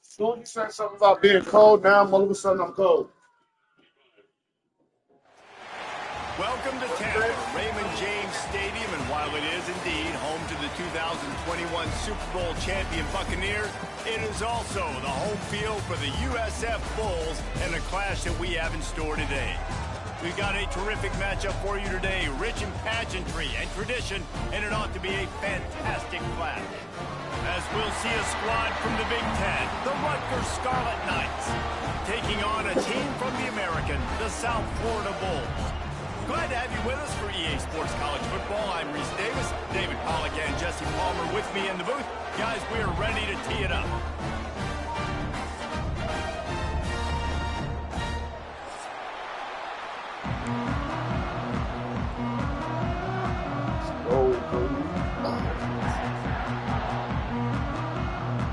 Soon you said something about being cold, now all of a sudden I'm cold. Welcome to Tampa, Raymond James Stadium, and while it is indeed home to the 2021 Super Bowl champion Buccaneers, it is also the home field for the USF Bulls and a clash that we have in store today. We've got a terrific matchup for you today, rich in pageantry and tradition, and it ought to be a fantastic clash. As we'll see a squad from the Big Ten, the Rutgers Scarlet Knights, taking on a team from the American, the South Florida Bulls. Glad to have you with us for EA Sports College Football. I'm Reese Davis, David Pollack and Jesse Palmer with me in the booth. Guys, we are ready to tee it up.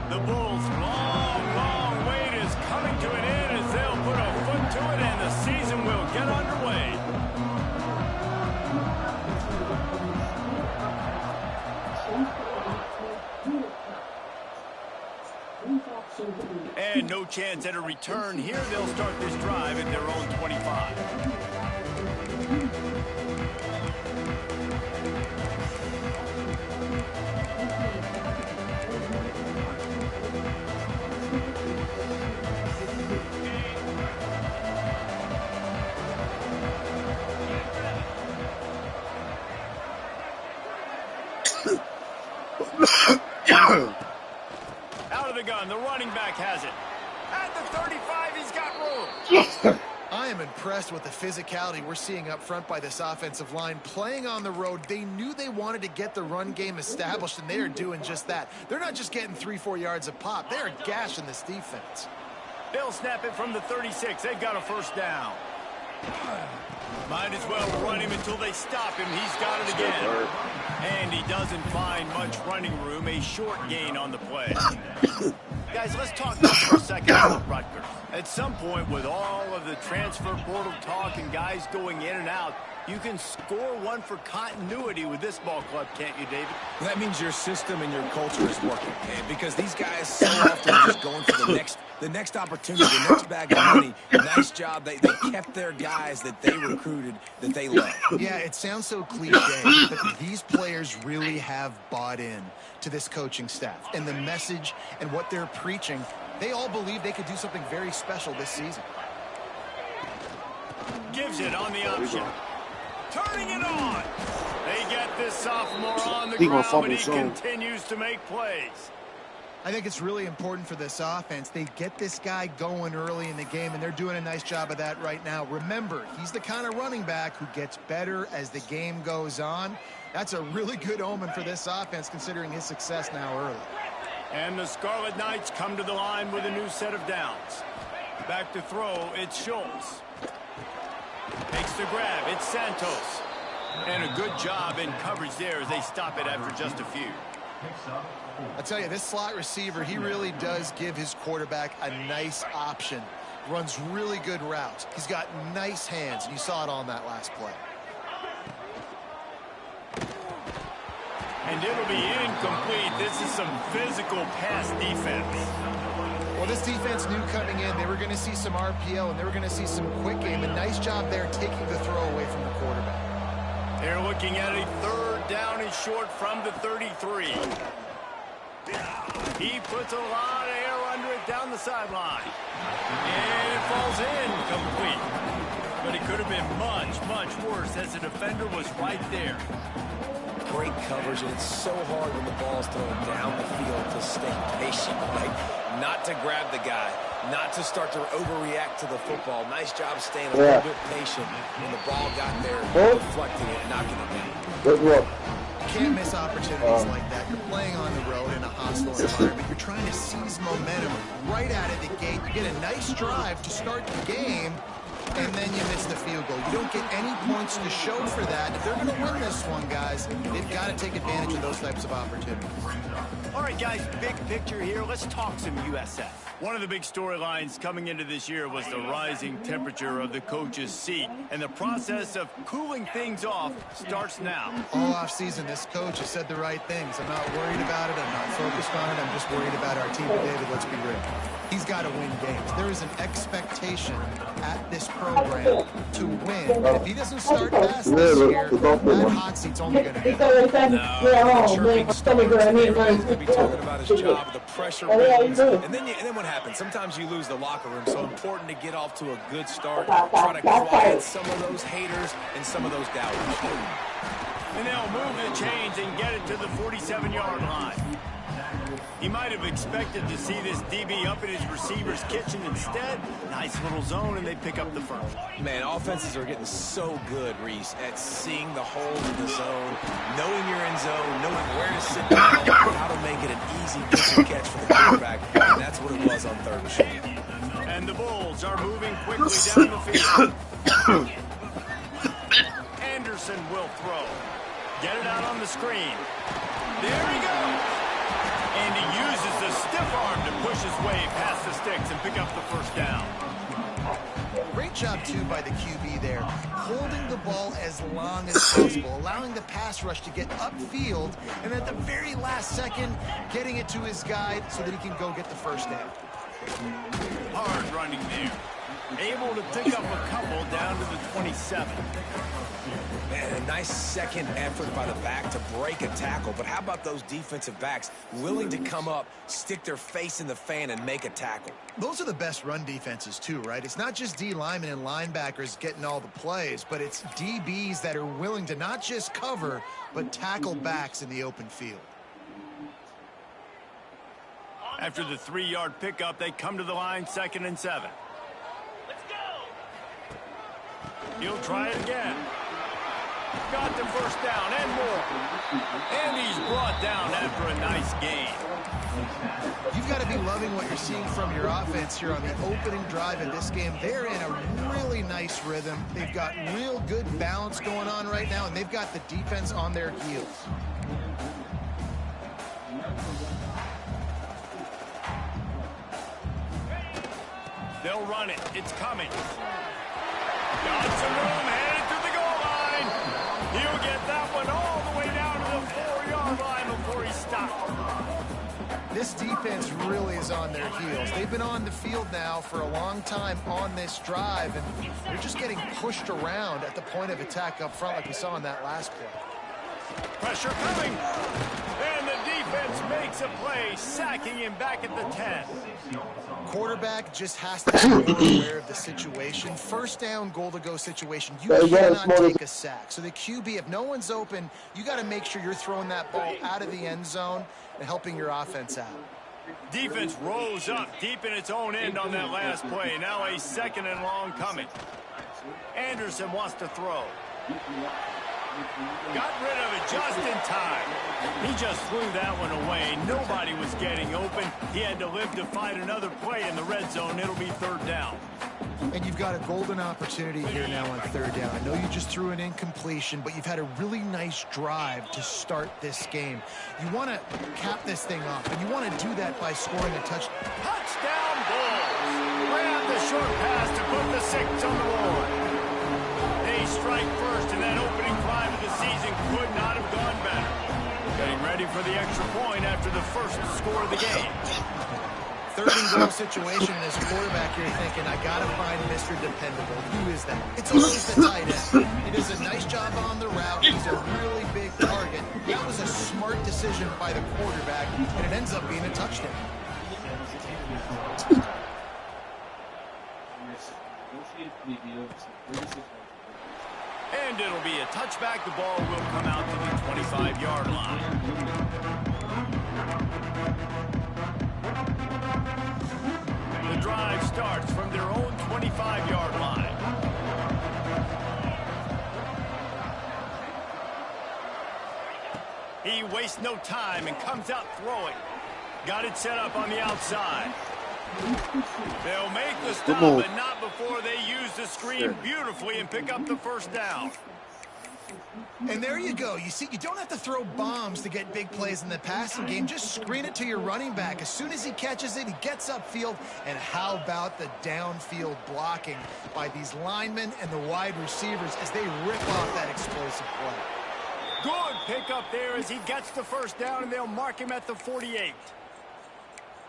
The Bulls' long wait is coming to an end as they'll put a foot to it and the season will get underway. And no chance at a return here. They'll start this drive at their own 25. Out of the gun, the running back has it. At the 35, he's got room. I am impressed with the physicality we're seeing up front by this offensive line. Playing on the road, they knew they wanted to get the run game established, and they are doing just that. They're not just getting 3-4 yards a pop. They are gashing this defense. They'll snap it from the 36. They've got a first down. Might as well run him until they stop him. He's got it again. And he doesn't find much running room. A short gain on the play. Guys, let's talk just for a second about Rutgers. At some point, with all of the transfer portal talk and guys going in and out, you can score one for continuity with this ball club, can't you, David? Well, that means your system and your culture is working, man, because these guys so often are just going for the next opportunity, the next bag of money. Nice job. They kept their guys that they recruited, that they love. Yeah, it sounds so cliche, but these players really have bought in to this coaching staff and the message and what they're preaching. They all believe they could do something very special this season. Gives it on the option. Turning it on. They get this sophomore on the ground, but he continues to make plays. I think it's really important for this offense. They get this guy going early in the game, and they're doing a nice job of that right now. Remember, he's the kind of running back who gets better as the game goes on. That's a really good omen for this offense, considering his success now early. And the Scarlet Knights come to the line with a new set of downs. Back to throw, it's Schultz. Makes the grab, it's Santos. And a good job in coverage there as they stop it after just a few. I tell you, this slot receiver, he really does give his quarterback a nice option. Runs really good routes. He's got nice hands, and you saw it on that last play. And it'll be incomplete. This is some physical pass defense. Well, this defense knew coming in they were going to see some RPO and they were going to see some quick game. A nice job there taking the throw away from the quarterback. They're looking at a third down and short from the 33. He puts a lot of air under it down the sideline. And it falls in complete. But it could have been much, much worse as the defender was right there. Great coverage, and it's so hard when the ball's thrown down the field to stay patient, right? Not to grab the guy, not to start to overreact to the football. Nice job staying a little bit patient when the ball got there, deflecting it, knocking it down. Good luck. You can't miss opportunities like that. You're playing on the road in a hostile environment. You're trying to seize momentum right out of the gate. You get a nice drive to start the game, and then you miss the field goal. You don't get any points to show for that. If they're going to win this one, guys, they've got to take advantage of those types of opportunities. All right, guys, big picture here. Let's talk some USF. One of the big storylines coming into this year was the rising temperature of the coach's seat, and the process of cooling things off starts now. All offseason, this coach has said the right things. I'm not worried about it. I'm not focused on it. I'm just worried about our team. David, let's be real. He's got to win games. There is an expectation at this program to win. And if he doesn't start fast this year, that hot seat's only going to get No, chirping starts. Everybody's going to be talking about his job. The pressure builds. And then what happens? Sometimes you lose the locker room. So important to get off to a good start. Try to quiet some of those haters and some of those doubters. And they'll move the chains and get it to the 47-yard line. He might have expected to see this DB up in his receiver's kitchen. Instead, nice little zone, and they pick up the first. Man, offenses are getting so good, Reese, at seeing the hole in the zone, knowing you're in zone, knowing where to sit down, how to make it an easy pitch and catch for the quarterback, and that's what it was on third and short. And the Bulls are moving quickly down the field. Anderson will throw. Get it out on the screen. There he goes. And he uses the stiff arm to push his way past the sticks and pick up the first down. Great job, too, by the QB there. Holding the ball as long as possible, allowing the pass rush to get upfield, and at the very last second, getting it to his guy so that he can go get the first down. Hard running there. Able to pick up a couple down to the 27. Man, a nice second effort by the back to break a tackle. But how about those defensive backs willing to come up, stick their face in the fan, and make a tackle? Those are the best run defenses, too, right? It's not just D linemen and linebackers getting all the plays, but it's DBs that are willing to not just cover, but tackle backs in the open field. After the 3-yard pickup, they come to the line, 2nd and 7. Let's go! He'll try it again. Got the first down and more. And he's brought down after a nice gain. You've got to be loving what you're seeing from your offense here on the opening drive of this game. They're in a really nice rhythm. They've got real good balance going on right now, and they've got the defense on their heels. They'll run it. It's coming. Got some room, headed to the goal line. He'll get that one all the way down to the 4-yard line before he stops. This defense really is on their heels. They've been on the field now for a long time on this drive, and they're just getting pushed around at the point of attack up front like we saw in that last play. Pressure coming. And the defense makes a play, sacking him back at the 10. Quarterback just has to be more aware of the situation. First down, goal-to-go situation. You cannot take a sack. So the QB, if no one's open, you got to make sure you're throwing that ball out of the end zone and helping your offense out. Defense rose up deep in its own end on that last play. Now a 2nd and long coming. Anderson wants to throw. Got rid of it just in time. He just threw that one away. Nobody was getting open. He had to live to fight another play in the red zone. It'll be 3rd down. And you've got a golden opportunity here now on 3rd down. I know you just threw an incompletion, but you've had a really nice drive to start this game. You want to cap this thing off, and you want to do that by scoring a touchdown. Touchdown Bulls. Grab the short pass to put the 6 on the board. They strike first, and that opening drive of the season could not have gone better. Getting ready for the extra point after the first score of the game. 3rd and goal situation, and as a quarterback, you're thinking, I got to find Mr. Dependable. Who is that? It's always the tight end. He does a nice job on the route. He's a really big target. That was a smart decision by the quarterback, and it ends up being a touchdown. And it'll be a touchback. The ball will come out to the 25-yard line. The drive starts from their own 25-yard line. He wastes no time and comes out throwing. Got it set up on the outside. They'll make the stop, but not before they use the screen beautifully and pick up the first down. And there you go. You see, you don't have to throw bombs to get big plays in the passing game. Just screen it to your running back. As soon as he catches it, he gets upfield. And how about the downfield blocking by these linemen and the wide receivers as they rip off that explosive play? Good pickup there as he gets the first down, and they'll mark him at the 48.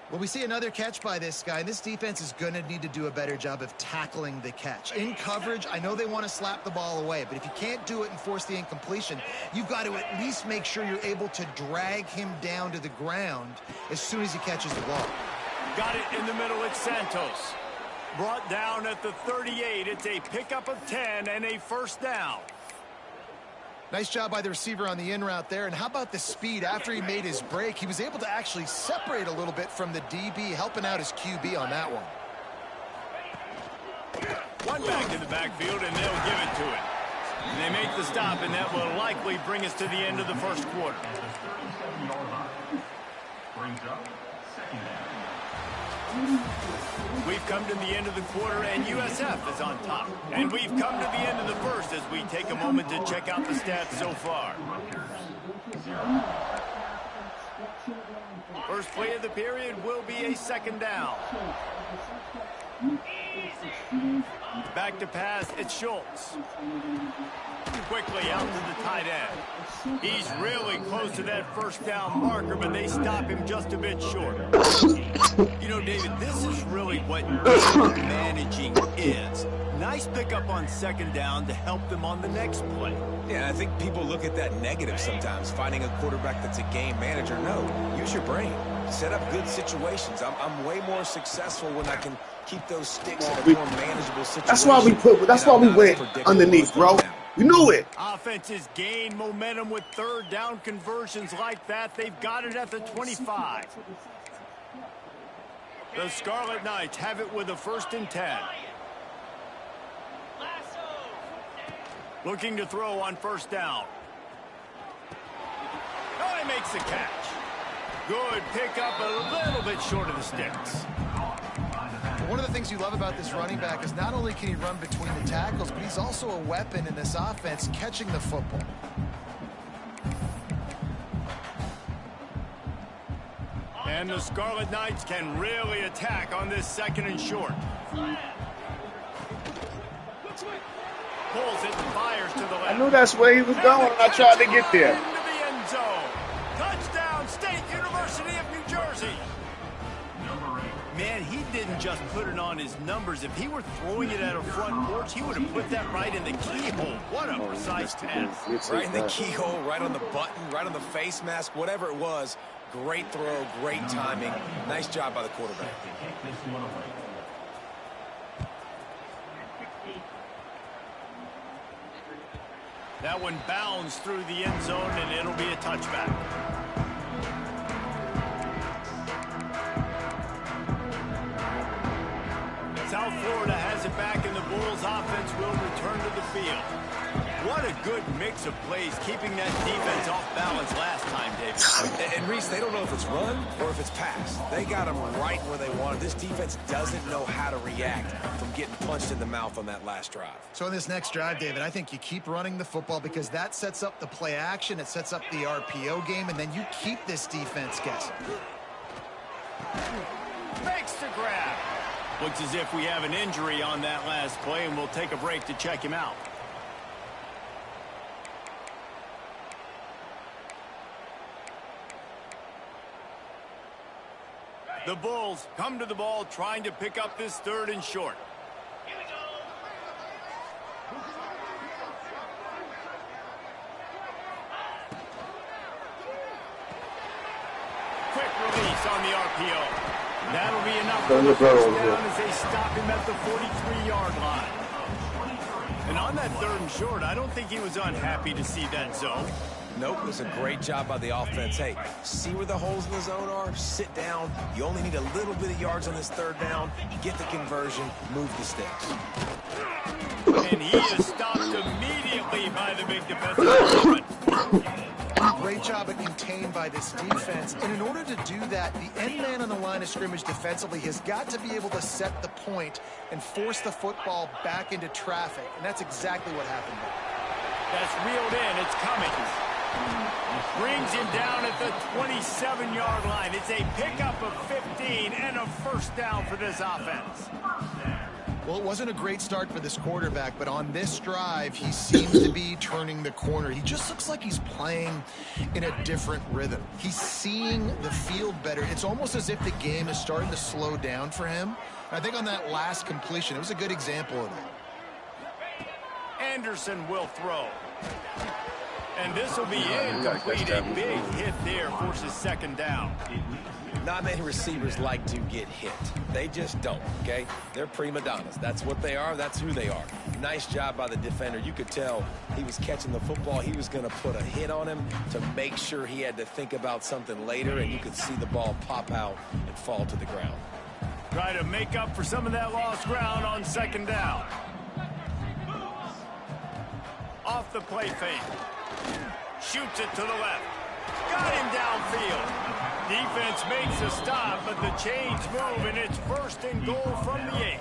Well, we see another catch by this guy. This defense is going to need to do a better job of tackling the catch. In coverage, I know they want to slap the ball away, but if you can't do it and force the incompletion, you've got to at least make sure you're able to drag him down to the ground as soon as he catches the ball. Got it in the middle. It's Santos. Brought down at the 38. It's a pickup of 10 and a first down. Nice job by the receiver on the in route there. And how about the speed after he made his break? He was able to actually separate a little bit from the DB, helping out his QB on that one. One back in the backfield, and they'll give it to it. And they make the stop, and that will likely bring us to the end of the first quarter. We've come to the end of the quarter, and USF is on top. And we've come to the end of the first as we take a moment to check out the stats so far. First play of the period will be a second down. Back to pass, it's Schultz. Quickly out to the tight end. He's really close to that first down marker, but they stop him just a bit short. You know, David, this is really what managing is. Nice pickup on second down to help them on the next play. Yeah, I think people look at that negative sometimes, finding a quarterback that's a game manager. No, use your brain. Set up good situations. I'm way more successful when I can keep those sticks in a more manageable situation. That's why we went underneath, bro. We knew it. Offenses gain momentum with third down conversions like that. They've got it at the 25. The Scarlet Knights have it with a 1st and 10. Looking to throw on first down. Oh, he makes the catch. Good pickup, a little bit short of the sticks. One of the things you love about this running back is not only can he run between the tackles, but he's also a weapon in this offense catching the football. And the Scarlet Knights can really attack on this 2nd and short. Pulls it and fires to the left. I knew that's where he was going, and I tried to get there. Into the end zone. Touchdown, State University of New Jersey. Man, he didn't just put it on his numbers. If he were throwing it at a front porch, he would have put that right in the keyhole. What a precise pass. Right in the keyhole, right on the button, right on the face mask, whatever it was. Great throw, great timing. Nice job by the quarterback. That one bounds through the end zone, and it'll be a touchback. South Florida has it back, and the Bulls offense will return to the field. What a good mix of plays, keeping that defense off balance last time, David. And Reese, they don't know if it's run or if it's pass. They got them right where they wanted. This defense doesn't know how to react from getting punched in the mouth on that last drive. So in this next drive, David, I think you keep running the football because that sets up the play action, it sets up the RPO game, and then you keep this defense guessing. Makes the grab. Looks as if we have an injury on that last play, and we'll take a break to check him out. The Bulls come to the ball trying to pick up this 3rd and short. Quick release on the RPO. That'll be enough for the first down as they stop him at the 43-yard line. And on that 3rd and short, I don't think he was unhappy to see that zone. Nope, it was a great job by the offense. Hey, see where the holes in the zone are? Sit down. You only need a little bit of yards on this 3rd down. Get the conversion, move the sticks. And he is stopped immediately by the big defensive lineman. Great job of contained by this defense. And in order to do that, the end man on the line of scrimmage defensively has got to be able to set the point and force the football back into traffic. And that's exactly what happened there. That's reeled in. It's coming. Brings him down at the 27-yard line. It's a pickup of 15 and a first down for this offense. Well, it wasn't a great start for this quarterback, but on this drive, he seems to be turning the corner. He just looks like he's playing in a different rhythm. He's seeing the field better. It's almost as if the game is starting to slow down for him. I think on that last completion, it was a good example of that. Anderson will throw. And this will be incomplete. A big hit there, forces second down. Not many receivers like to get hit. They just don't, okay? They're prima donnas. That's what they are. That's who they are. Nice job by the defender. You could tell he was catching the football. He was going to put a hit on him to make sure he had to think about something later, and you could see the ball pop out and fall to the ground. Try to make up for some of that lost ground on second down. Off the play fake. Shoots it to the left. Got him downfield. Defense makes a stop, but the chains move, and it's first and goal from the 8.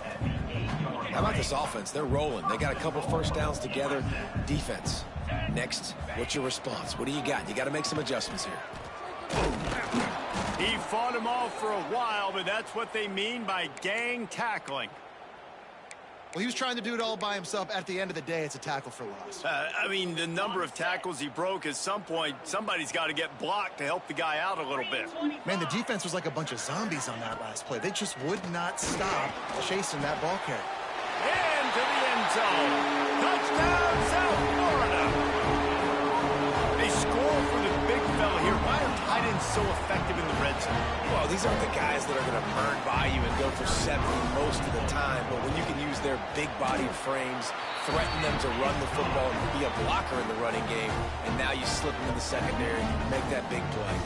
How about this offense? They're rolling. They got a couple first downs together. Defense. Next, what's your response? What do you got? You got to make some adjustments here. He fought him off for a while, but that's what they mean by gang tackling. Well, he was trying to do it all by himself. At the end of the day, it's a tackle for loss. I mean, the number of tackles he broke, at some point, somebody's got to get blocked to help the guy out a little bit. Man, the defense was like a bunch of zombies on that last play. They just would not stop chasing that ball carrier. And to the end zone. Touchdown, South Florida. They score for the big fella here. Why are tight ends so effective in the red zone? Well, these aren't the guys that are going to burn by you and go for 70 most of the time, but when you can use their big body frames, threaten them to run the football and be a blocker in the running game, and now you slip them in the secondary and you make that big play.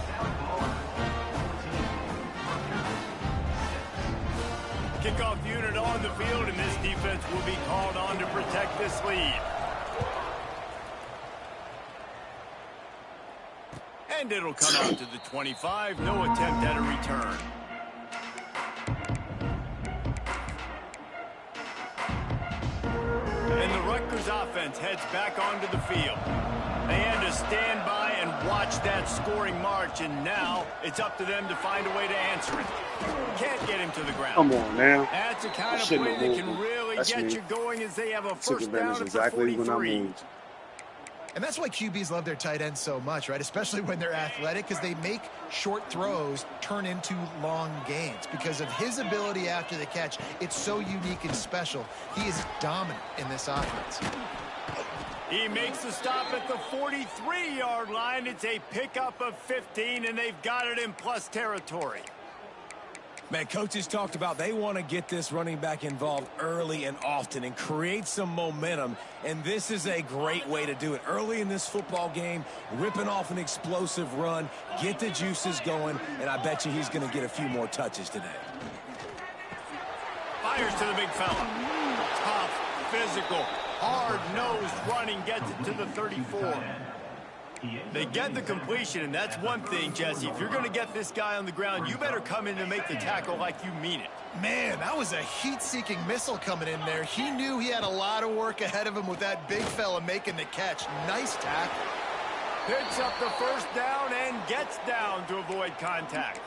Kickoff unit on the field, and this defense will be called on to protect this lead. And it'll come out to the 25. No attempt at a return. And the Rutgers offense heads back onto the field. They had to stand by and watch that scoring march, and now it's up to them to find a way to answer it. Can't get him to the ground. Come on now. That's the kind of play that can really get you going as they have a first down at the 43. And that's why QBs love their tight ends so much, right? Especially when they're athletic, because they make short throws turn into long gains. Because of his ability after the catch, it's so unique and special. He is dominant in this offense. He makes the stop at the 43-yard line. It's a pickup of 15, and they've got it in plus territory. Man, coaches talked about they want to get this running back involved early and often and create some momentum, and this is a great way to do it. Early in this football game, ripping off an explosive run, get the juices going, and I bet you he's going to get a few more touches today. Fires to the big fella. Tough, physical, hard-nosed running, gets it to the 34. They get the completion, and that's one thing, Jesse. If you're going to get this guy on the ground, you better come in and make the tackle like you mean it. Man, that was a heat-seeking missile coming in there. He knew he had a lot of work ahead of him with that big fella making the catch. Nice tackle. Picks up the first down and gets down to avoid contact.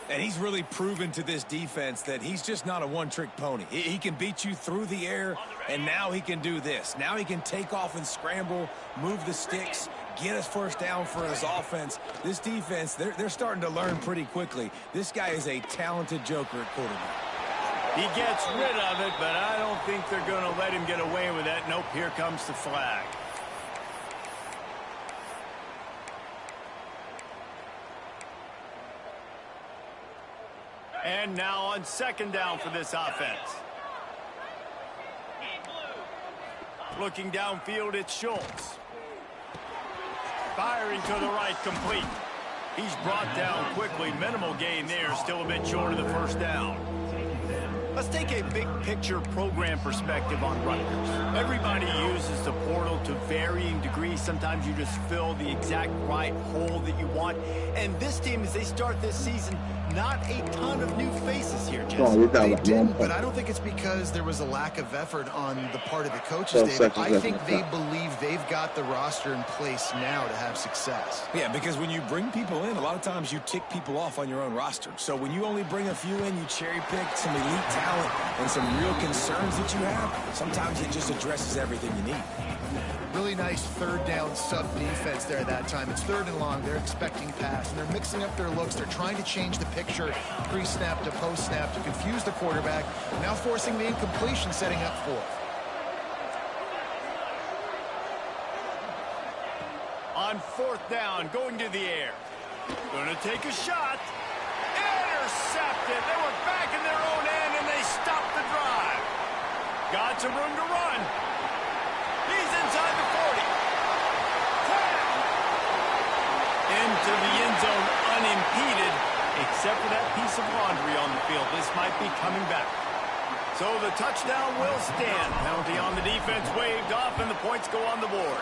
And he's really proven to this defense that he's just not a one-trick pony. He can beat you through the air, and now he can do this. Now he can take off and scramble, move the sticks, get us first down for his offense. This defense, they're starting to learn pretty quickly. This guy is a talented joker at quarterback. He gets rid of it, but I don't think they're going to let him get away with that. Nope, here comes the flag. And now on second down for this offense. Looking downfield, it's Schultz. Firing to the right, complete. He's brought down quickly. Minimal gain there, still a bit short of the first down. Let's take a big picture program perspective on Rutgers. Everybody uses the portal to varying degrees. Sometimes you just fill the exact right hole that you want. And this team, as they start this season, not a ton of new faces here, Jesse. They didn't, but I don't think it's because there was a lack of effort on the part of the coaches, David. I think they believe they've got the roster in place now to have success. Yeah, because when you bring people in, a lot of times you tick people off on your own roster. So when you only bring a few in, you cherry pick some elite talent and some real concerns that you have, sometimes it just addresses everything you need. Really nice third down sub defense there that time. It's 3rd and long. They're expecting pass, and they're mixing up their looks. They're trying to change the picture pre-snap to post-snap to confuse the quarterback, now forcing the incompletion, setting up 4th. On 4th down, going to the air. Going to take a shot. Intercepted. They were back in their own end, and they stopped the drive. Got some room to run. He's inside the 40. 10. Into the end zone unimpeded, except for that piece of laundry on the field. This might be coming back. So the touchdown will stand. Penalty on the defense waved off, and the points go on the board.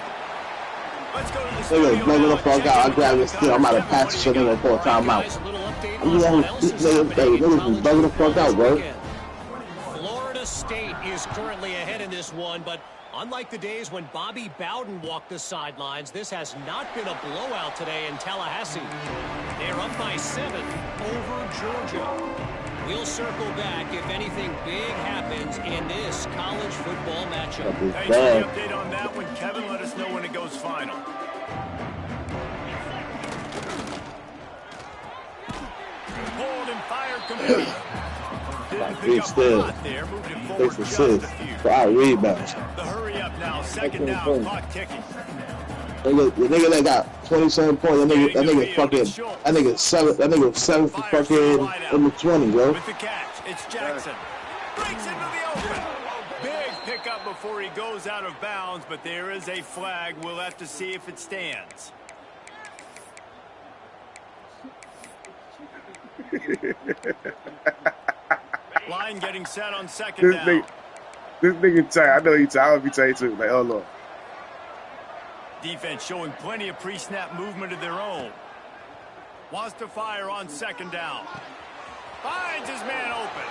Let's go to the studio now. The fuck out. I grab it still. I'm out of pass shit in for a timeout. Niggas the fuck out, bro. Florida State is currently ahead in this one, but unlike the days when Bobby Bowden walked the sidelines, this has not been a blowout today in Tallahassee. They're up by 7 over Georgia. We'll circle back if anything big happens in this college football matchup. Thanks for the update on that one, Kevin. Let us know when it goes final. Pulled and fired complete. Didn't pick up a lot there. Moved it forward just a few. The hurry up now. 2nd down. Clock ticking. The nigga that got 27 points, that nigga 7 for fucking in the 20, bro. With the catch, it's Jackson. Breaks into the open. Big pickup before he goes out of bounds, but there is a flag. We'll have to see if it stands. Line getting set on 2nd down. This nigga tight. I know he tight. I'll be tight too. Like, oh Lord. Defense showing plenty of pre-snap movement of their own. Wants to fire on 2nd down. Finds his man open.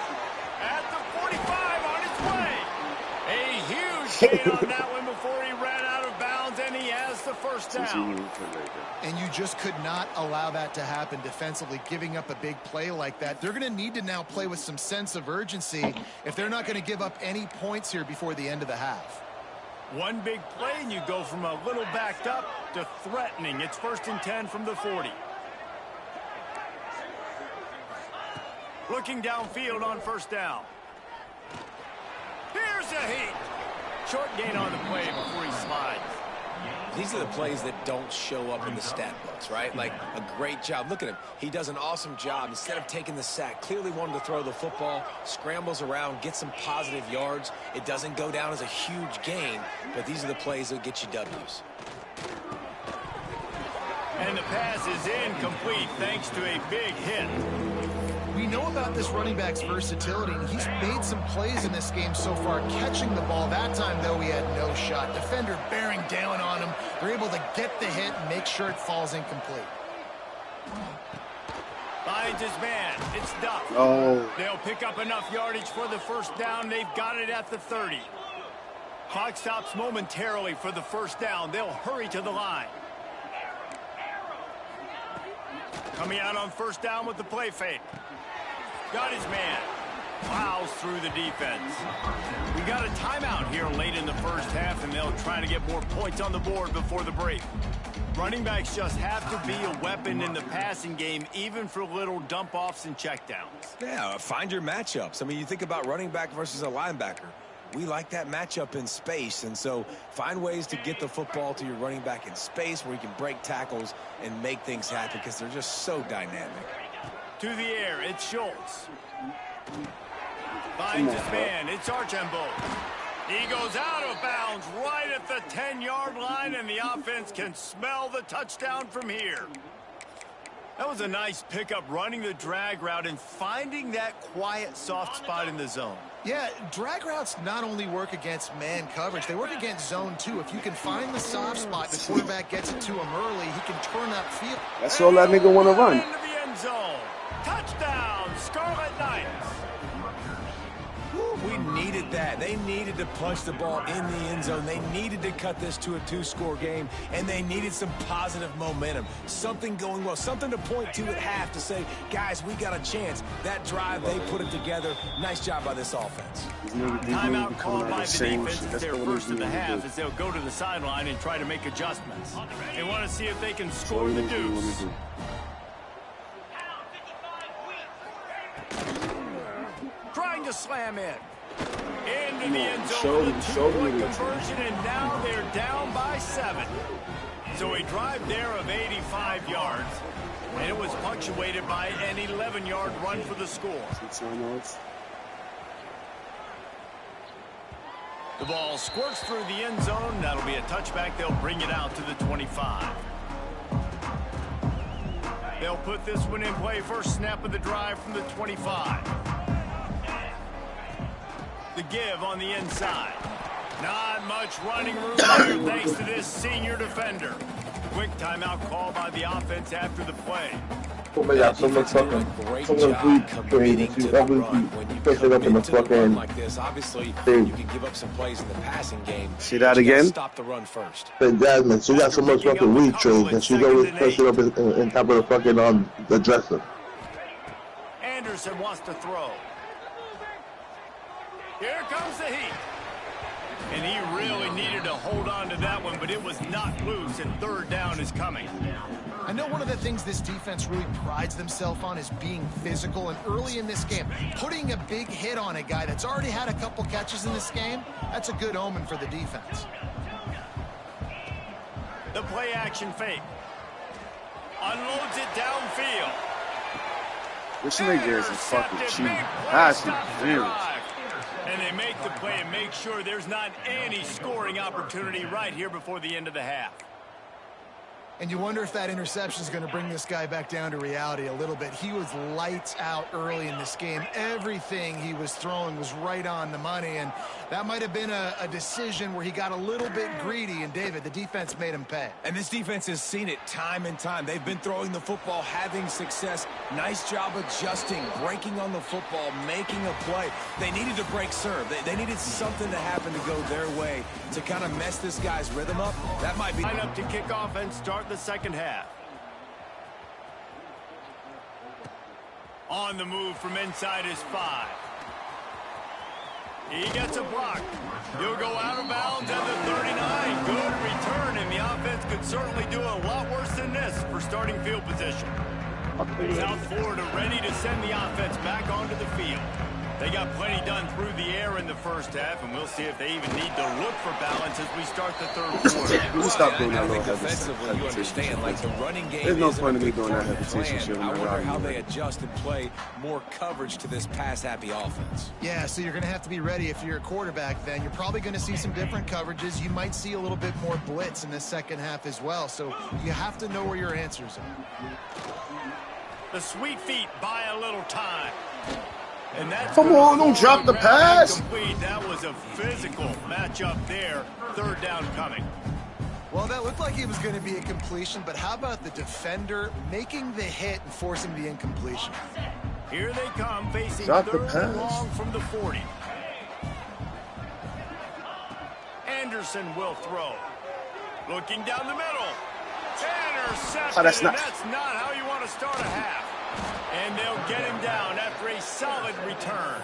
At the 45 on his way. A huge gain on that one before he ran out of bounds, and he has the 1st down. And you just could not allow that to happen defensively, giving up a big play like that. They're going to need to now play with some sense of urgency if they're not going to give up any points here before the end of the half. One big play, and you go from a little backed up to threatening. It's 1st and 10 from the 40. Looking downfield on 1st down. Here's a heat. Short gain on the play before he slides. These are the plays that don't show up in the stat books, right? Like a great job. Look at him. He does an awesome job. Instead of taking the sack, clearly wanted to throw the football, scrambles around, gets some positive yards. It doesn't go down as a huge gain, but these are the plays that get you W's. And the pass is incomplete thanks to a big hit. We know about this running back's versatility, and he's made some plays in this game so far, catching the ball. That time, though, he had no shot. Defender bearing down on him. They're able to get the hit and make sure it falls incomplete. Finds his man. It's Duff. Oh. They'll pick up enough yardage for the 1st down. They've got it at the 30. Clock stops momentarily for the 1st down. They'll hurry to the line. Coming out on 1st down with the play fake. Got his man. Plows through the defense. We got a timeout here late in the 1st half, and they'll try to get more points on the board before the break. Running backs just have to be a weapon in the passing game, even for little dump-offs and checkdowns. Yeah, find your matchups. I mean, you think about running back versus a linebacker. We like that matchup in space, and so find ways to get the football to your running back in space where you can break tackles and make things happen because they're just so dynamic. To the air, it's Schultz. Finds his man, it's Archambault. He goes out of bounds right at the 10-yard line, and the offense can smell the touchdown from here. That was a nice pickup, running the drag route and finding that quiet, soft spot in the zone. Yeah, drag routes not only work against man coverage, they work against zone too. If you can find the soft spot, the quarterback gets it to him early, he can turn upfield. That's all that nigga want to run. Into the end zone. Touchdown, Scarlet Knights. We needed that. They needed to punch the ball in the end zone. They needed to cut this to a 2-score game, and they needed some positive momentum. Something going well, something to point to at half to say, guys, we got a chance. That drive, they put it together. Nice job by this offense. Timeout called by the defense. It's their first of the half as they'll go to the sideline and try to make adjustments. They want to see if they can score the deuce. Trying to slam in. Into the end zone with a 2-point conversion, and now they're down by 7. So a drive there of 85 yards, and it was punctuated by an 11-yard run for the score. The ball squirts through the end zone. That'll be a touchback. They'll bring it out to the 25. They'll put this one in play. First snap of the drive from the 25. The give on the inside. Not much running room there thanks to this senior defender. Quick timeout call by the offense after the play. Great job committing to the run. When you commit to the run like this, obviously you can give up some plays in the passing game. See that again? Stop the run first. But Jasmine, she got so much fucking weed trade that she's always push it up in top of the fucking the dresser. Anderson wants to throw. Here comes the heat. And he really needed to hold on to that one, but it was not loose, and third down is coming. I know one of the things this defense really prides themselves on is being physical, and early in this game, putting a big hit on a guy that's already had a couple catches in this game, that's a good omen for the defense. The play action fake. Unloads it downfield. This nigga is a fucking cheat. That's serious. And they make the play and make sure there's not any scoring opportunity right here before the end of the half. And you wonder if that interception is going to bring this guy back down to reality a little bit. He was lights out early in this game. Everything he was throwing was right on the money, and that might have been a decision where he got a little bit greedy, and David, the defense made him pay. And this defense has seen it time and time. They've been throwing the football, having success. Nice job adjusting, breaking on the football, making a play. They needed to break serve. They needed something to happen to go their way to kind of mess this guy's rhythm up. That might be... Line up to kick off and start the second half. On the move from inside his 5. He gets a block. He'll go out of bounds at the 39. Good return, and the offense could certainly do a lot worse than this for starting field position. South Florida ready to send the offense back onto the field. They got plenty done through the air in the first half, and we'll see if they even need to look for balance as we start the third quarter. We'll stop doing that. I think offensively, you understand, like the running game. There's no point in me doing that hesitation shit. I wonder how they adjust and play more coverage to this pass-happy offense. Yeah, so you're going to have to be ready if you're a quarterback then. You're probably going to see some different coverages. You might see a little bit more blitz in the second half as well, so you have to know where your answers are. The sweet feet buy a little time. And that's come on, don't drop the pass. Complete. That was a physical matchup there. Third down coming. Well, that looked like it was going to be a completion, but how about the defender making the hit and forcing the incompletion? Here they come, facing drop third and long from the 40. Anderson will throw. Looking down the middle. Intercepted, oh, that's not how you want to start a half. And they'll get him down after a solid return.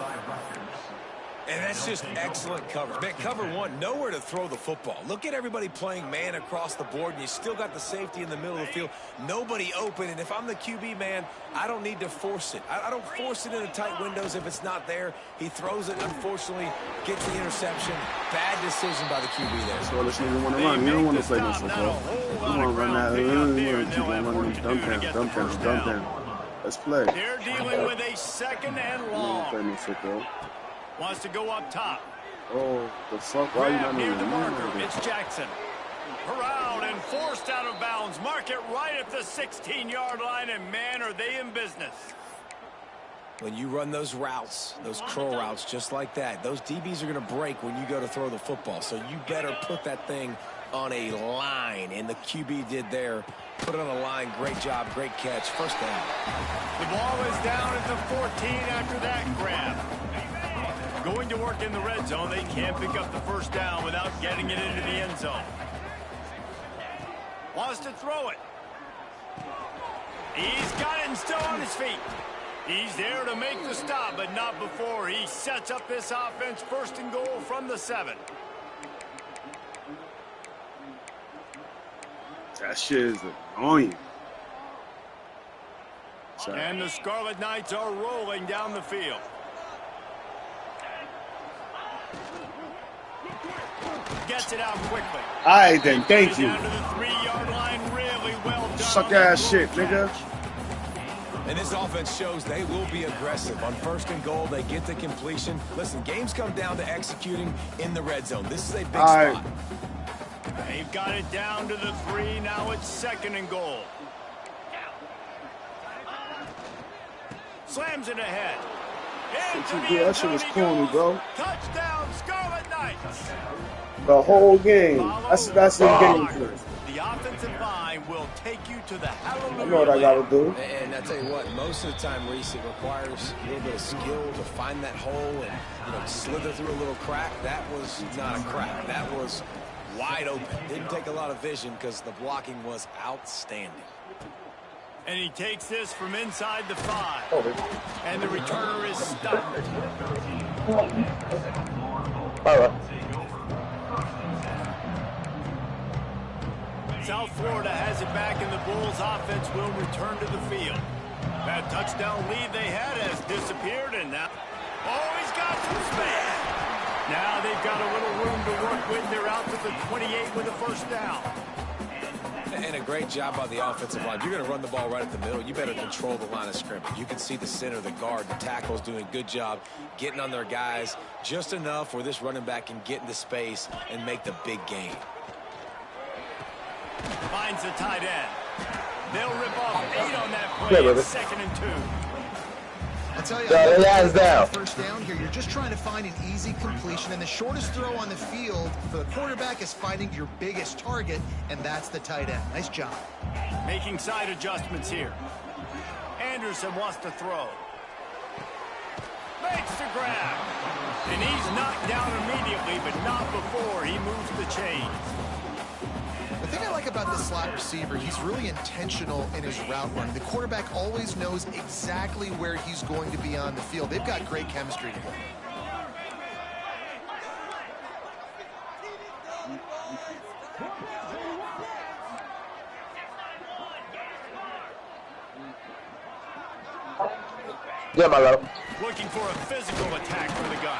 And that's just excellent coverage. Man, cover one, nowhere to throw the football. Look at everybody playing man across the board, and you still got the safety in the middle of the field. Nobody open, and if I'm the QB, man, I don't need to force it. I don't force it into tight windows if it's not there. He throws it, unfortunately, gets the interception. Bad decision by the QB there. So this nigga want to run. You don't want to play no football. You want to run that. You want to keep on running dump down. Let's play. They're dealing with a second and long. Play no football. Wants to go up top. Oh, the fuck? Why are you not near moving? the marker. It's Jackson. Corralled and forced out of bounds. Mark it right at the 16-yard line, and man, are they in business. When you run those routes, those curl routes just like that, those DBs are going to break when you go to throw the football. So you better put that thing on a line, and the QB did there. Put it on a line. Great job, great catch. First down. The ball is down at the 14 after that grab. Going to work in the red zone. They can't pick up the first down without getting it into the end zone. Wants to throw it. He's got it and still on his feet. He's there to make the stop, but not before he sets up this offense. First and goal from the 7. That shit is annoying. And the Scarlet Knights are rolling down the field. Gets it out quickly. All right, then. Thank you. Down to the 3-yard line. Really well done. Suck ass shit, nigga. And this offense shows they will be aggressive. On first and goal, they get the completion. Listen, games come down to executing in the red zone. This is a big spot. They've got it down to the 3. Now it's second and goal. Slams it ahead. That shit was corny, bro. Touchdown, Scarlet Knights. The whole game. That's the game plan. The offensive line will take you to the hallelujah. I know what I gotta do. And I tell you what, most of the time, Reese, it requires a little bit of skill to find that hole and slither through a little crack. That was not a crack. That was wide open. Didn't take a lot of vision because the blocking was outstanding. And he takes this from inside the 5. And the returner is stopped. All right. South Florida has it back, and the Bulls offense will return to the field. That touchdown lead they had has disappeared, and now... Oh, he's got some space. Now they've got a little room to work with. They're out to the 28 with a first down. And a great job by the offensive line. You're going to run the ball right at the middle. You better control the line of scrimmage. You can see the center, the guard, the tackles doing a good job getting on their guys just enough where this running back can get into space and make the big game. Finds the tight end. They'll rip off 8 on that play. It's second and 2. I'll tell you, first down here, you're just trying to find an easy completion, and the shortest throw on the field for the quarterback is finding your biggest target, and that's the tight end. Nice job. Making side adjustments here. Anderson wants to throw. Makes the grab. And he's knocked down immediately, but not before he moves the chains. The thing I like about this slot receiver, he's really intentional in his route running. The quarterback always knows exactly where he's going to be on the field. They've got great chemistry together. Yeah, my love. Looking for a physical attack from the gun.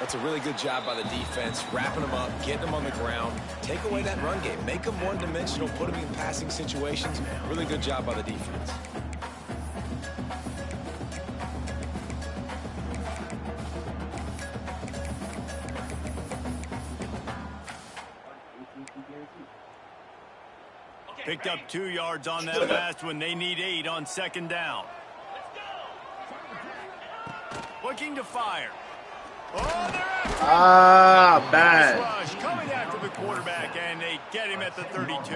That's a really good job by the defense, wrapping them up, getting them on the ground, take away that run game, make them one-dimensional, put them in passing situations. Really good job by the defense. Picked up 2 yards on that last one. They need 8 on second down. Looking to fire. Oh, they're after him. Bad. Rush coming after the quarterback, and they get him at the 32.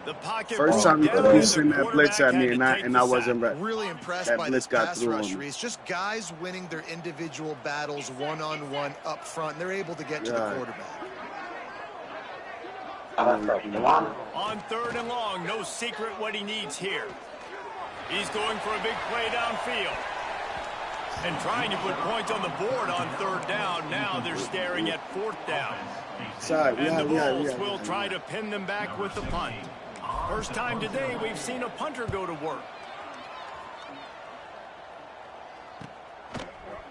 The pocket First time you down, could be the sending that blitz at me, quarterback and I wasn't ready. Really impressed That by blitz this got pass through rush, him. Reese. Just guys winning their individual battles one-on-one up front, and they're able to get to the quarterback. On third and long, no secret what he needs here. He's going for a big play downfield. And trying to put points on the board on third down. Now they're staring at fourth down. And the Bulls will try to pin them back with the punt. First time today we've seen a punter go to work.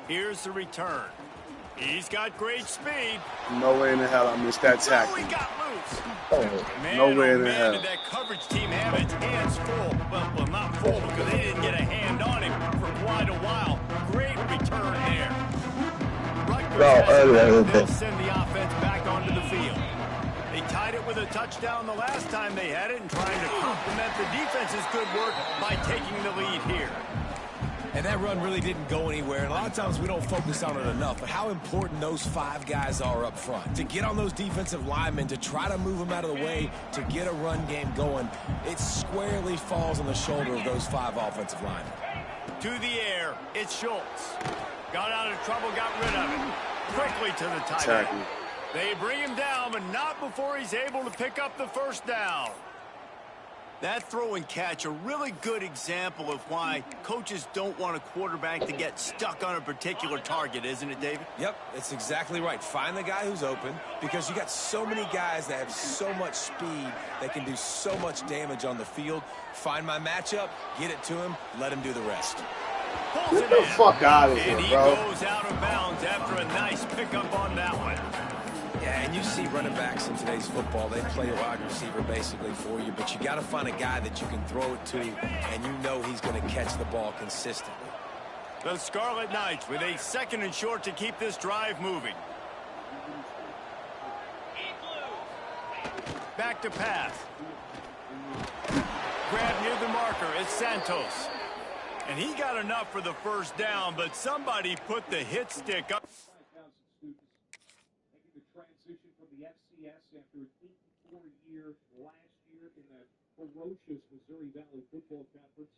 Here's the return. He's got great speed. No way in the hell I missed that tackle. He got loose. No way in the hell. Did that coverage team have its hands full? Well, not full because they didn't get a hand on him for quite a while. Great return there. Rutgers they'll send the offense back onto the field. They tied it with with a touchdown the last time they had it and trying to complement the defense's good work by taking the lead here. And that run really didn't go anywhere. And a lot of times we don't focus on it enough. But how important those 5 guys are up front. To get on those defensive linemen, to try to move them out of the way, to get a run game going, it squarely falls on the shoulder of those 5 offensive linemen. To the air, it's Schultz. Got out of trouble, got rid of it. Quickly to the tight end. They bring him down, but not before he's able to pick up the first down. That throw and catch, a really good example of why coaches don't want a quarterback to get stuck on a particular target, isn't it, David? Yep, that's exactly right. Find the guy who's open, because you got so many guys that have so much speed that can do so much damage on the field. Find my matchup, get it to him, let him do the rest. Get the fuck out of here, bro. And he goes out of bounds after a nice pickup on that one. Yeah, and you see running backs in today's football, they play a wide receiver basically for you, but you got to find a guy that you can throw it to, and you know he's going to catch the ball consistently. The Scarlet Knights with a 2nd and short to keep this drive moving. Back to pass. Grab near the marker, it's Santos. And he got enough for the first down, but somebody put the hit stick up. After an 84-year last year in the ferocious Missouri Valley Football Conference.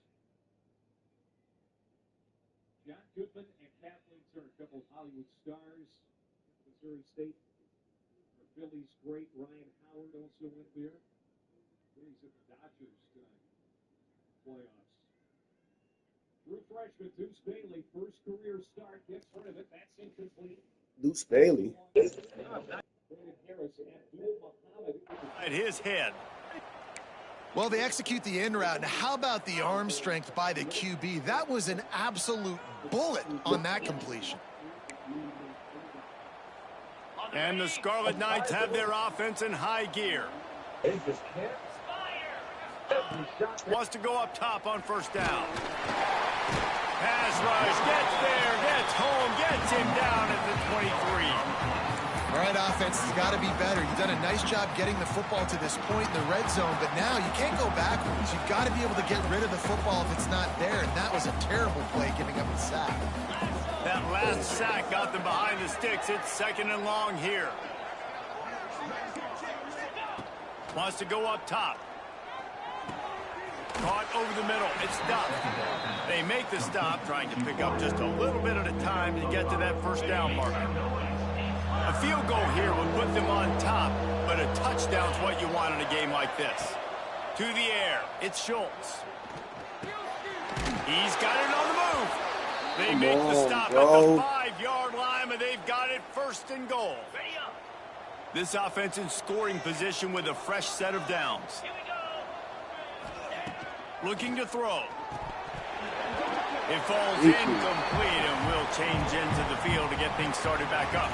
John Goodman and Kathleen Turner, a couple of Hollywood stars, Missouri State. Phillies great Ryan Howard also went there. He's at the Dodgers playoffs. True freshman Deuce Bailey, first career start, gets rid of it. That's incomplete. Deuce Bailey. At his head. Well, they execute the in route. Now, how about the arm strength by the QB? That was an absolute bullet on that completion. And the Scarlet Knights have their offense in high gear. Wants to go up top on first down. Pass rush, gets there, gets home, gets him down at the 23. All right, offense has got to be better. You've done a nice job getting the football to this point in the red zone, but now you can't go backwards. You've got to be able to get rid of the football if it's not there, and that was a terrible play, giving up a sack. That last sack got them behind the sticks. It's 2nd and long here. Wants to go up top. Caught over the middle. It's stopped. They make the stop, trying to pick up just a little bit at a time to get to that first down marker. A field goal here would put them on top, but a touchdown's what you want in a game like this. To the air, it's Schultz. He's got it on the move. They make the stop at the 5-yard line, but they've got it 1st and goal. This offense in scoring position with a fresh set of downs. Looking to throw. It falls incomplete and will change into the field to get things started back up.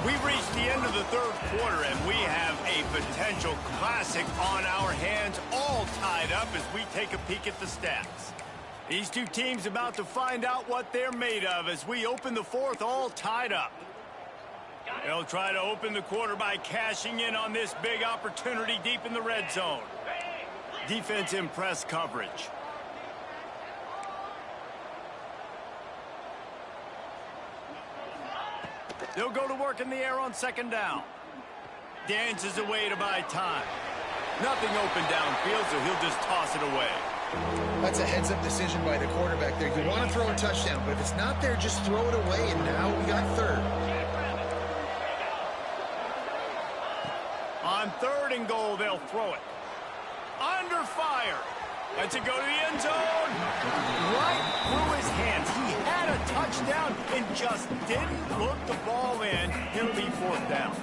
We've reached the end of the 3rd quarter, and we have a potential classic on our hands, all tied up as we take a peek at the stats. These two teams about to find out what they're made of as we open the 4th, all tied up. They'll try to open the quarter by cashing in on this big opportunity deep in the red zone. Defense in press coverage. They'll go to work in the air on 2nd down. Dances away to buy time. Nothing open downfield, so he'll just toss it away. That's a heads-up decision by the quarterback there. You want to throw a touchdown, but if it's not there, just throw it away, and now we got 3rd. On 3rd and goal, they'll throw it. Under fire. Lets it go to the end zone. Right through his hands. He had a touchdown and just didn't look the ball in. It'll be 4th down.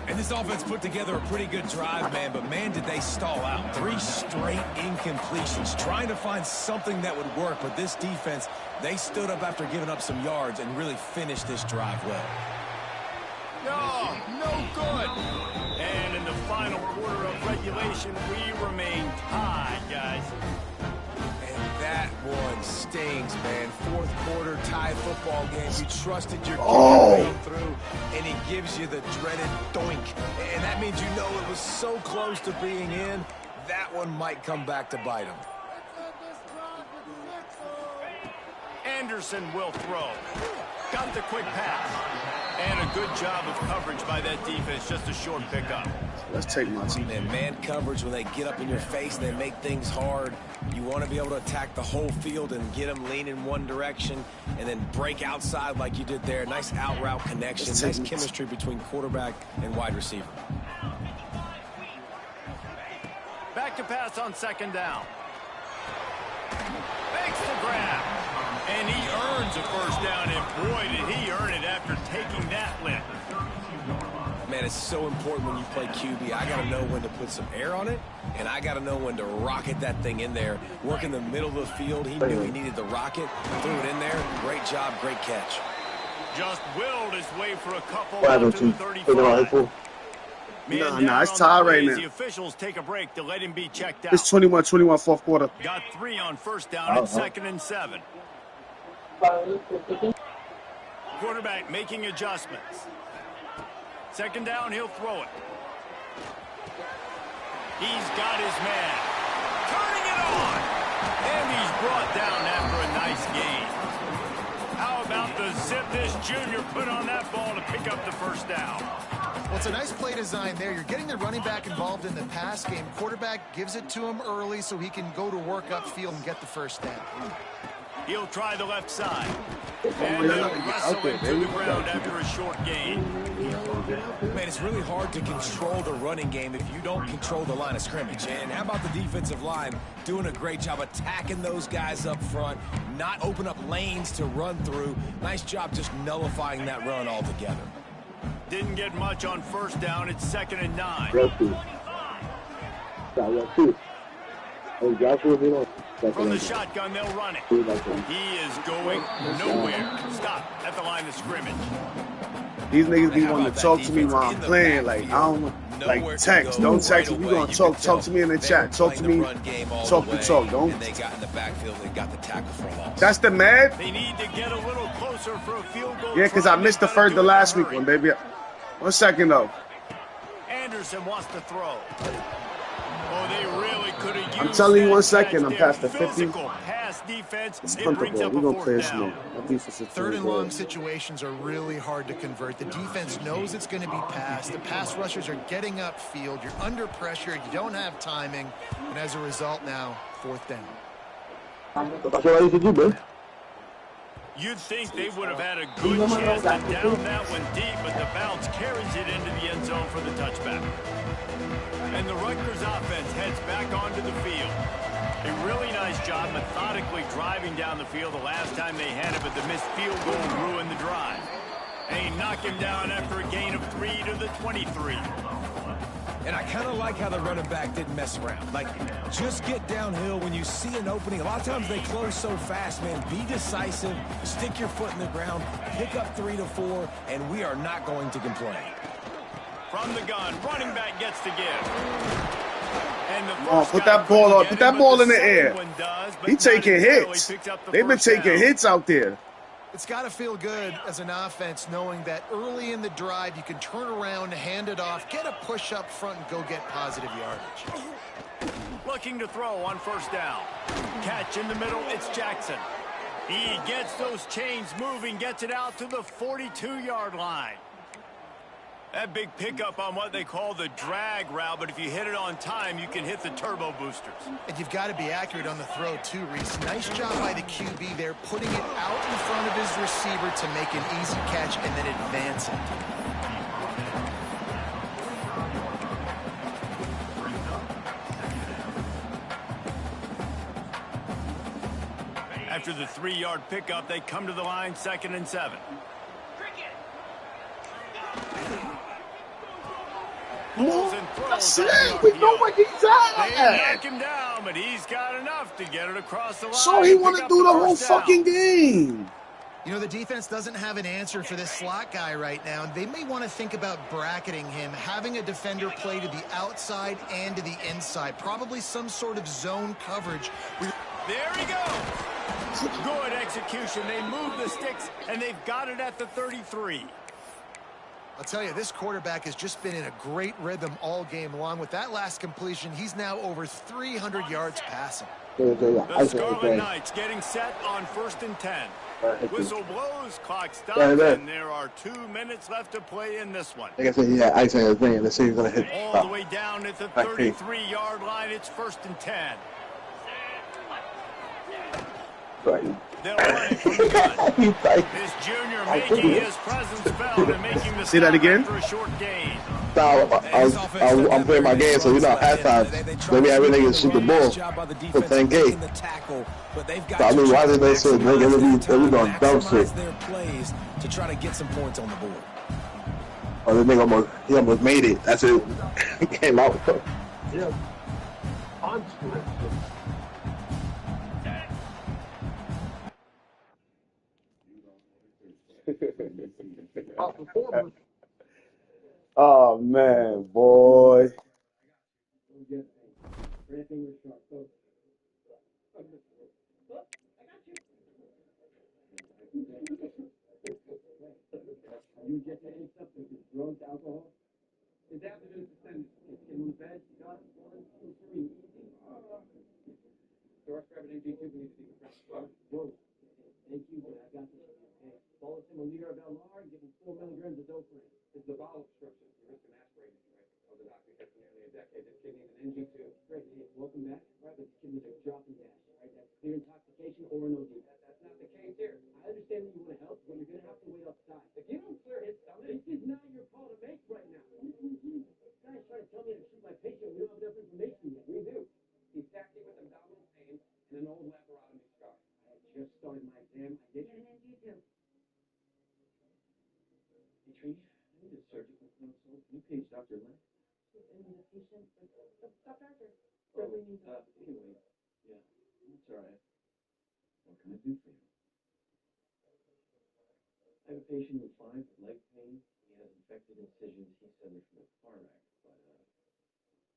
And this offense put together a pretty good drive, man, but man, did they stall out. 3 straight incompletions, trying to find something that would work, but this defense, they stood up after giving up some yards and really finished this drive well. No good. And in the final quarter of regulation, we remain tied, guys. And that one stings, man. Fourth quarter tie football game. You trusted your kicker through, and he gives you the dreaded doink. And that means you know it was so close to being in. That one might come back to bite him. Anderson will throw. Got the quick pass. And a good job of coverage by that defense. Just a short pickup. Let's take my team. And man coverage, when they get up in your face, they make things hard. You want to be able to attack the whole field and get them leaning one direction and then break outside like you did there. Nice out route connection. Nice chemistry between quarterback and wide receiver. Back to pass on second down. Makes the grab. And he earns a first down, and boy, did he earn it after taking that lift. Man, it's so important when you play QB. I got to know when to put some air on it, and I got to know when to rocket that thing in there. Work in the middle of the field. He knew he needed the rocket, threw it in there. Great job, great catch. Just willed his way for a couple up to the 35. Nah, it's tied right now. The officials take a break to let him be checked out. It's 21-21 fourth quarter. Got 3 on first down and 2nd and 7. Quarterback making adjustments. Second down, he'll throw it. He's got his man. Turning it on. And he's brought down after a nice gain. How about the zip this junior put on that ball to pick up the first down? Well, it's a nice play design there. You're getting the running back involved in the pass game. Quarterback gives it to him early so he can go to work upfield and get the first down. He'll try the left side. And he'll wrestle it to the ground after a short gain. Man, it's really hard to control the running game if you don't control the line of scrimmage. And how about the defensive line doing a great job attacking those guys up front, not open up lanes to run through. Nice job just nullifying that run altogether. Didn't get much on first down. It's 2nd and 9. From the shotgun, they'll run it. He is going nowhere. Stop at the line of scrimmage. These niggas be wanting to talk to me while I'm playing. Like, I don't, like, text. Don't text me. We gonna talk. Talk to me in the chat. Talk to me. Talk to talk. Don't. They got in the backfield and got the tackle for a loss. That's the mad? They need to get a little closer for a field goal. Yeah, because I missed the last week one, baby. 1 second, though. Anderson wants to throw. Oh, they really could have used. I'm telling you 1 second, I'm past the 50. Pass defense. It's comfortable. We're going to play this now. Third and long situations are really hard to convert. The defense knows it's going to be passed. The pass rushers are getting upfield. You're under pressure. You don't have timing. And as a result now, 4th down. You'd think they would have had a good chance to down that one deep, but the bounce carries it into the end zone for the touchback. And the Rutgers offense heads back onto the field. A really nice job methodically driving down the field the last time they had it, but the missed field goal ruined the drive. And he knocked him down after a gain of 3 to the 23. And I kind of like how the running back didn't mess around. Like, just get downhill when you see an opening. A lot of times they close so fast, man. Be decisive, stick your foot in the ground, pick up 3 to 4, and we are not going to complain. From the gun, running back gets to give. And put that ball on. Put that ball in the air. He taking hits. They've been taking hits out there. It's got to feel good as an offense knowing that early in the drive you can turn around, hand it off, get a push up front, and go get positive yardage. Looking to throw on first down. Catch in the middle, it's Jackson. He gets those chains moving, gets it out to the 42-yard line. That big pickup on what they call the drag route, but if you hit it on time, you can hit the turbo boosters. And you've got to be accurate on the throw, too, Reese. Nice job by the QB there, putting it out in front of his receiver to make an easy catch and then advance it. After the 3-yard pickup, they come to the line, 2nd and 7. That's it. We know where he's at. They knock him down, but he's got enough to get it across the line. So he want to do the whole fucking game. You know, the defense doesn't have an answer for this slot guy right now. They may want to think about bracketing him, having a defender play to the outside and to the inside. Probably some sort of zone coverage. There he goes. Good execution. They move the sticks, and they've got it at the 33. I'll tell you, this quarterback has just been in a great rhythm all game long. With that last completion, he's now over 300 yards passing. The Scarlet Knights getting set on 1st and 10. Whistle blows, clock stops, and there are 2 minutes left to play in this one. Like I said, yeah, I said the thing. Let's see who's gonna hit. All the way down at the 33-yard line. It's 1st and 10. They'll run it from the gun. This junior making his presence felt and making the See that again? for a short gain. I'm playing my game, so at halftime, maybe every nigga Super Bowl for 10K. So I mean, why did they say nigga going dumb shit? To try to get some points on the board. Oh, the nigga almost made it. That's it. He came out. Yeah. Oh man, boy. You get any substance, drugs, alcohol? Is that what it is? Get on the bed, got 1, 2, 3, easy. Doris, grab an NG2, we need to see the whoa. Thank you, but I got this. Okay. Follow him a liter of LR and give him 4 milligrams of dopamine. This is a bowel obstruction. You risk an aspirating, right? Oh, the doctor said for nearly a decade this kid needs an NG2. Great, hey, welcome back. Right, but this kid needs a drop in gas. Right, that's clear intoxication or an OD. That's not the case here. I understand that you want to help, but you're going to have to wait outside. If you don't clear his stomach, this is not your call to make right now. This guy's trying to tell me to shoot my patient. We don't have enough information yet. We do. He's taxing with abdominal pain and an old laparotomy scar. I had just started my exam. I did an NG2. Hey, Trini, I need a surgical consult. Can you page Dr. Lynn? I need a patient. Stop, doctor. Anyway, yeah, that's all right. What can I do for you? I have a patient with 5 leg pain. He has infected incisions. He suffered from a car wreck, but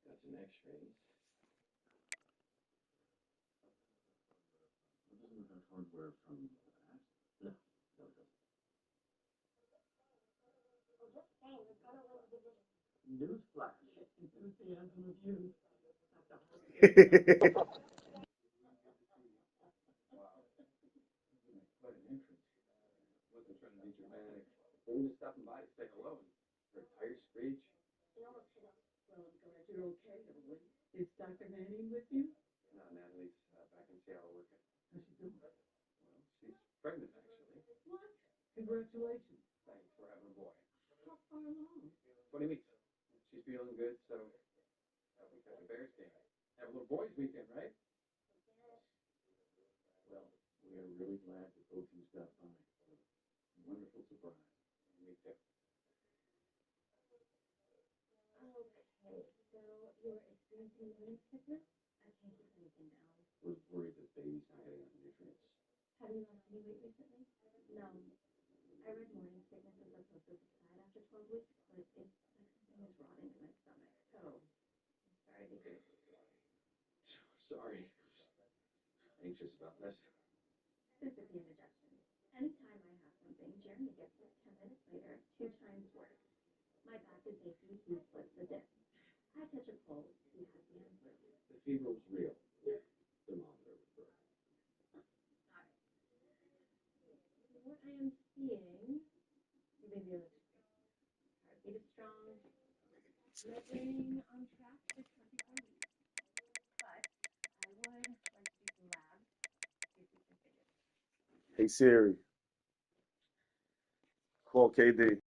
got some x-rays. Doesn't have hardware from that? No, it doesn't. Newsflash. Enthusiasm of youth. Quite an entrance. Wasn't trying to be dramatic. Only stopping by to say hello and her tire screech. Well, I'm glad you're okay, Emily. Is Dr. Manning with you? No, Natalie's back in Seattle working. How's she doing? Well, she's pregnant, actually. What? Congratulations. Thanks for having a boy. How far along? 20 weeks. She's feeling good, so we got the Bears game. Have a little boys' weekend, right? Well, we are really glad that both of you stopped by. Wonderful surprise. Me too. Okay, so you're experiencing mood sickness? I can't do anything now. We're worried that baby's not getting enough nutrients. Have you lost any weight recently? No. I read morning sickness is supposed to subside after 12 weeks, but it's like something is rotting in my stomach. So, I'm sorry to hear. Sorry. Anxious about this. This is the indigestion. Anytime I have something, Jeremy gets it 10 minutes later, 2 times worse. My back is achy, he splits the disc. I catch a cold, he has the answer. The fever was real. Thermometer was broken. Alright. What I am seeing, your baby looks great. Heartbeat is strong. Living on track for 24 weeks. But I would like to do some labs, see if we can figure this out. Hey Siri, call KD.